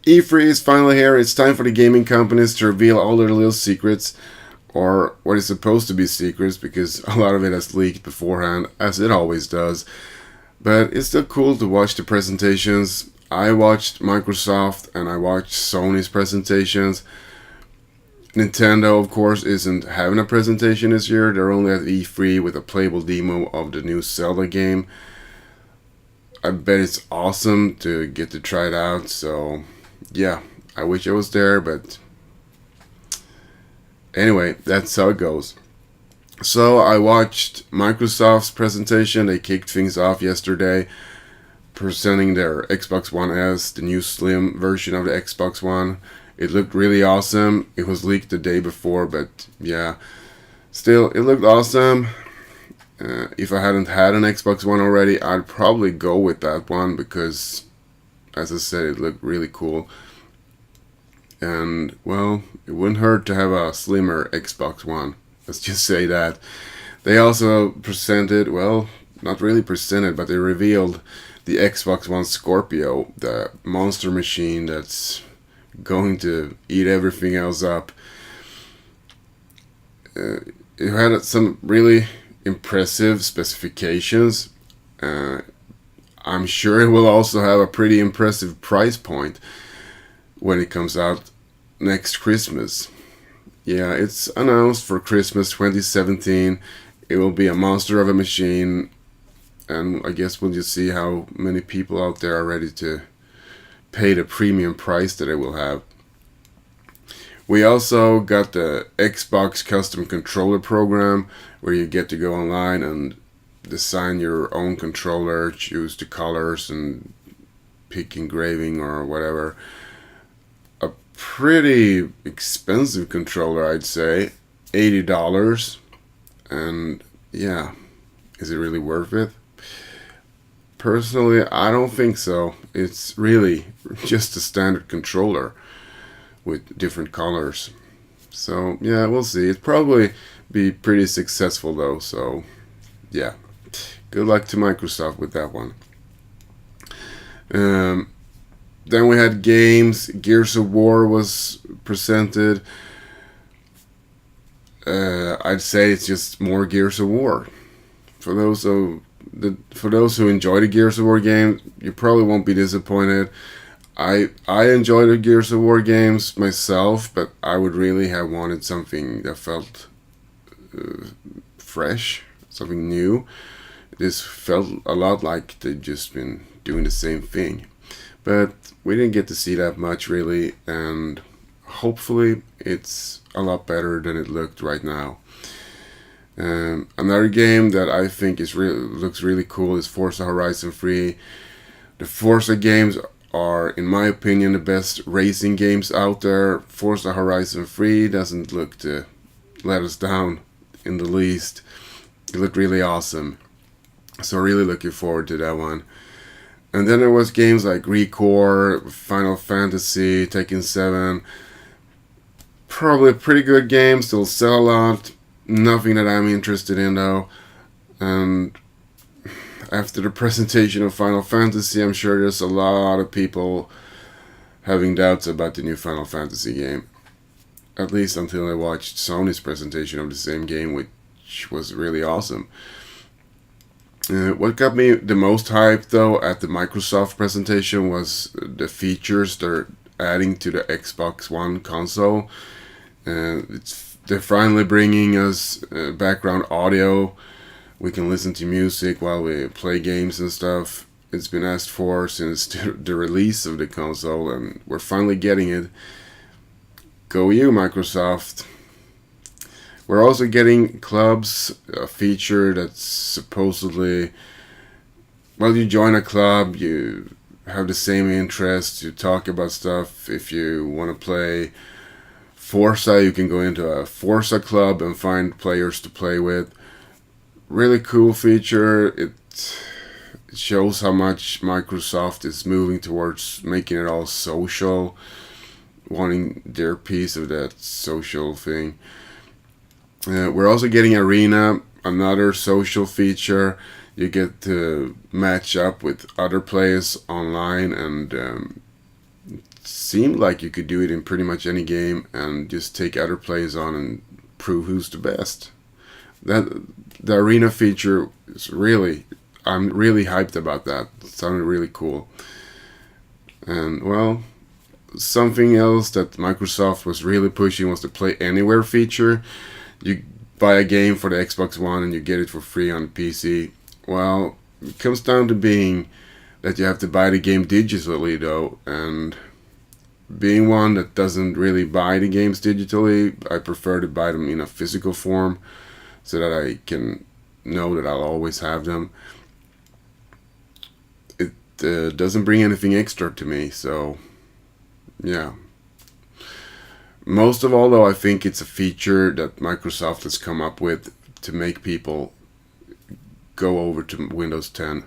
E3 is finally here. It's time for the gaming companies to reveal all their little secrets, or what is supposed to be secrets, because a lot of it has leaked beforehand, as it always does. But it's still cool to watch the presentations. I watched Microsoft and I watched Sony's presentations. Nintendo, of course, isn't having a presentation this year. They're only at E3 with a playable demo of the new Zelda game. I bet it's awesome to get to try it out, so yeah, I wish I was there, but anyway, that's how it goes. So I watched Microsoft's presentation. They kicked things off yesterday, presenting their Xbox One S, the new slim version of the Xbox One. It looked really awesome. It was leaked the day before, but yeah, still, it looked awesome. If I hadn't had an Xbox One already, I'd probably go with that one because, as I said, it looked really cool. And, well, it wouldn't hurt to have a slimmer Xbox One. Let's just say that. They also presented, well, not really presented, but they revealed the Xbox One Scorpio, the monster machine that's going to eat everything else up. It had some really impressive specifications. I'm sure it will also have a pretty impressive price point when it comes out next Christmas. Yeah, it's announced for Christmas 2017. It will be a monster of a machine, and I guess we'll just see how many people out there are ready to pay the premium price that it will have. We also got the Xbox custom controller program, where you get to go online and design your own controller, choose the colors and pick engraving or whatever. A pretty expensive controller, I'd say, $80. And yeah, is it really worth it? Personally, I don't think so. It's really just a standard controller with different colors. So yeah, we'll see. It'll probably be pretty successful though, so yeah. Good luck to Microsoft with that one. Then we had games. Gears of War was presented. I'd say it's just more Gears of War. For those who enjoy the Gears of War game, you probably won't be disappointed. I enjoy the Gears of War games myself, but I would really have wanted something that felt fresh, something new. This felt a lot like they'd just been doing the same thing. But we didn't get to see that much really, and hopefully it's a lot better than it looked right now. Another game that I think looks really cool is Forza Horizon 3. The Forza games are, in my opinion, the best racing games out there. Forza Horizon 3 doesn't look to let us down in the least. It looked really awesome. So really looking forward to that one. And then there was games like Recore, Final Fantasy, Tekken 7. Probably pretty good games. They'll sell a lot. Nothing that I'm interested in though. And after the presentation of Final Fantasy, I'm sure there's a lot of people having doubts about the new Final Fantasy game. At least until I watched Sony's presentation of the same game, which was really awesome. What got me the most hyped though at the Microsoft presentation was the features they're adding to the Xbox One console. They're finally bringing us background audio. We can listen to music while we play games and stuff. It's been asked for since the release of the console, and we're finally getting it. Go you, Microsoft. We're also getting clubs, a feature that's supposedly, well, you join a club, you have the same interests, you talk about stuff. If you want to play Forza, you can go into a Forza club and find players to play with. Really cool feature. It shows how much Microsoft is moving towards making it all social, wanting their piece of that social thing. We're also getting Arena, another social feature. You get to match up with other players online and seemed like you could do it in pretty much any game and just take other players on and prove who's the best. That the arena feature is really, I'm really hyped about that. It sounded really cool. And well, something else that Microsoft was really pushing was the Play Anywhere feature. You buy a game for the Xbox One and you get it for free on PC. Well, it comes down to being that you have to buy the game digitally though, and being one that doesn't really buy the games digitally, I prefer to buy them in a physical form so that I can know that I'll always have them. It doesn't bring anything extra to me, so yeah. Most of all, though, I think it's a feature that Microsoft has come up with to make people go over to Windows 10.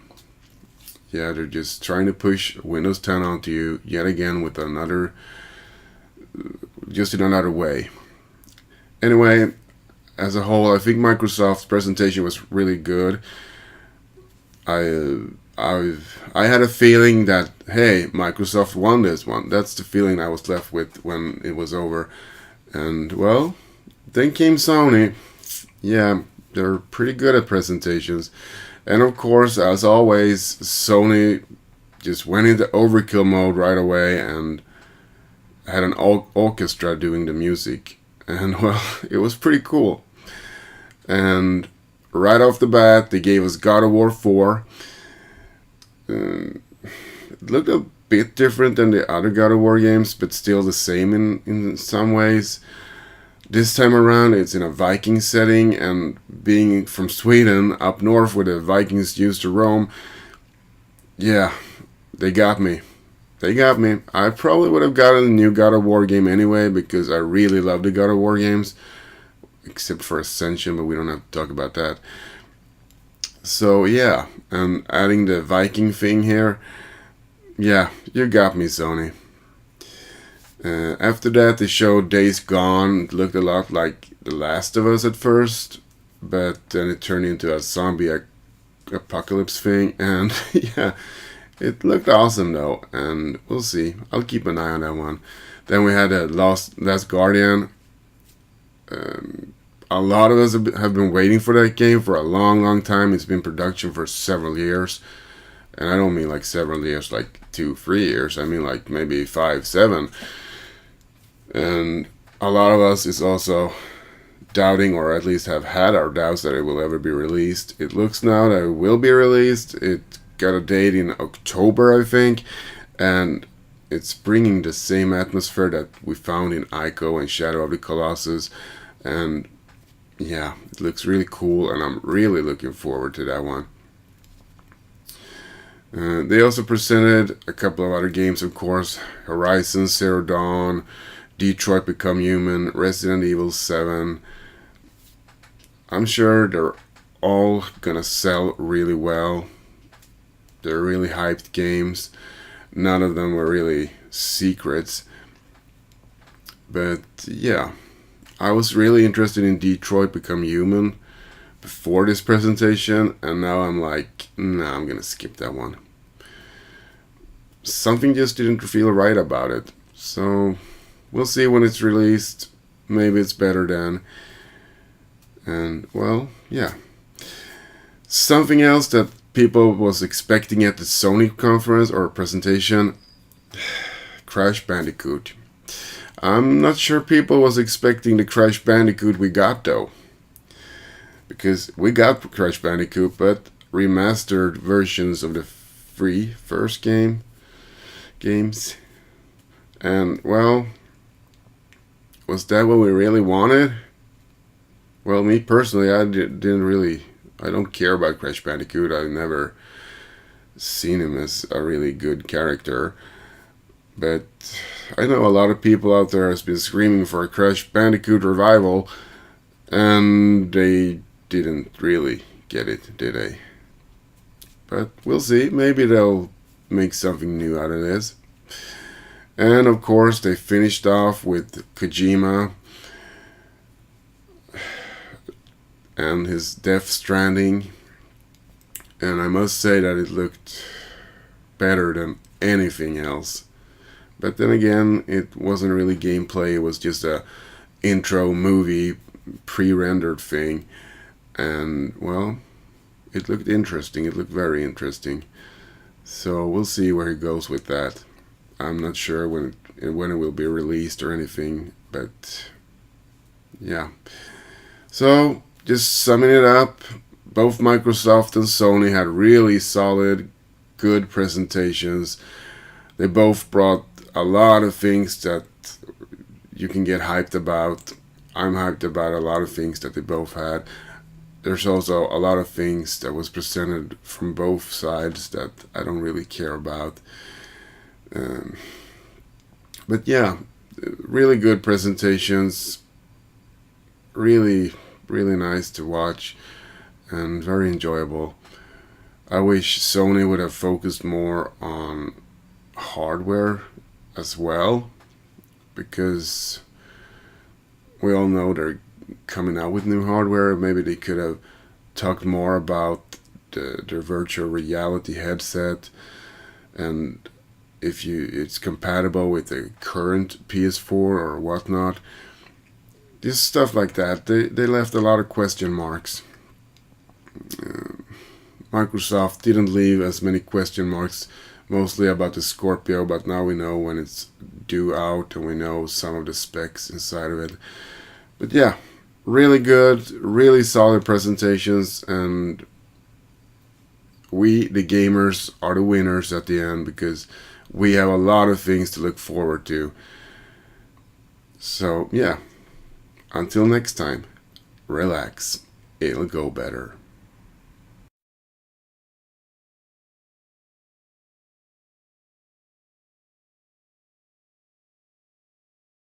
Yeah, they're just trying to push Windows 10 onto you yet again with just in another way. Anyway, as a whole, I think Microsoft's presentation was really good. I had a feeling that, hey, Microsoft won this one. That's the feeling I was left with when it was over. And, well, then came Sony. Yeah, they're pretty good at presentations. And, of course, as always, Sony just went into overkill mode right away and had an orchestra doing the music. And, well, it was pretty cool. And right off the bat, they gave us God of War 4. It looked a bit different than the other God of War games, but still the same in some ways. This time around, it's in a Viking setting, and being from Sweden, up north where the Vikings used to roam, yeah, they got me. They got me. I probably would have gotten a new God of War game anyway, because I really love the God of War games, except for Ascension, but we don't have to talk about that. So yeah, and adding the Viking thing here, yeah, you got me, Sony. After that, they showed Days Gone. It looked a lot like The Last of Us at first, but then it turned into a zombie apocalypse thing, and yeah, it looked awesome though, and we'll see. I'll keep an eye on that one. Then we had Last Guardian. A lot of us have been waiting for that game for a long, long time. It's been in production for several years. And I don't mean like several years, like 2-3 years. I mean like maybe 5, 7. And a lot of us is also doubting, or at least have had our doubts, that it will ever be released. It looks now that it will be released. It got a date in October, I think. And it's bringing the same atmosphere that we found in Ico and Shadow of the Colossus. And yeah, it looks really cool, and I'm really looking forward to that one. They also presented a couple of other games, of course. Horizon Zero Dawn, Detroit Become Human, Resident Evil 7. I'm sure they're all gonna sell really well. They're really hyped games. None of them were really secrets. But yeah, I was really interested in Detroit Become Human before this presentation, and now I'm like, nah, I'm gonna skip that one. Something just didn't feel right about it. So we'll see when it's released. Maybe it's better then. And well, yeah. Something else that people was expecting at the Sony conference or presentation, Crash Bandicoot. I'm not sure people was expecting the Crash Bandicoot we got though. Because we got Crash Bandicoot, but remastered versions of the first games. And well, was that what we really wanted? Well, me personally, I don't care about Crash Bandicoot. I've never seen him as a really good character. But I know a lot of people out there has been screaming for a Crash Bandicoot revival, and they didn't really get it, did they? But we'll see. Maybe they'll make something new out of this. And of course, they finished off with Kojima and his Death Stranding. And I must say that it looked better than anything else. But then again, it wasn't really gameplay. It was just a intro movie pre-rendered thing, and well, it looked interesting. It looked very interesting. So we'll see where he goes with that. I'm not sure when it will be released or anything, but yeah. So just summing it up, both Microsoft and Sony had really solid, good presentations. They both brought a lot of things that you can get hyped about. I'm hyped about a lot of things that they both had. There's also a lot of things that was presented from both sides that I don't really care about. Um, but yeah, really good presentations. Really, really nice to watch and very enjoyable. I wish Sony would have focused more on hardware as well, because we all know they're coming out with new hardware. Maybe they could have talked more about their virtual reality headset, and if it's compatible with the current PS4 or whatnot. Just stuff like that. They left a lot of question marks. Microsoft didn't leave as many question marks, mostly about the Scorpio, but now we know when it's due out and we know some of the specs inside of it. But yeah, really good, really solid presentations, and we, the gamers, are the winners at the end because we have a lot of things to look forward to. So yeah, until next time, relax, it'll go better.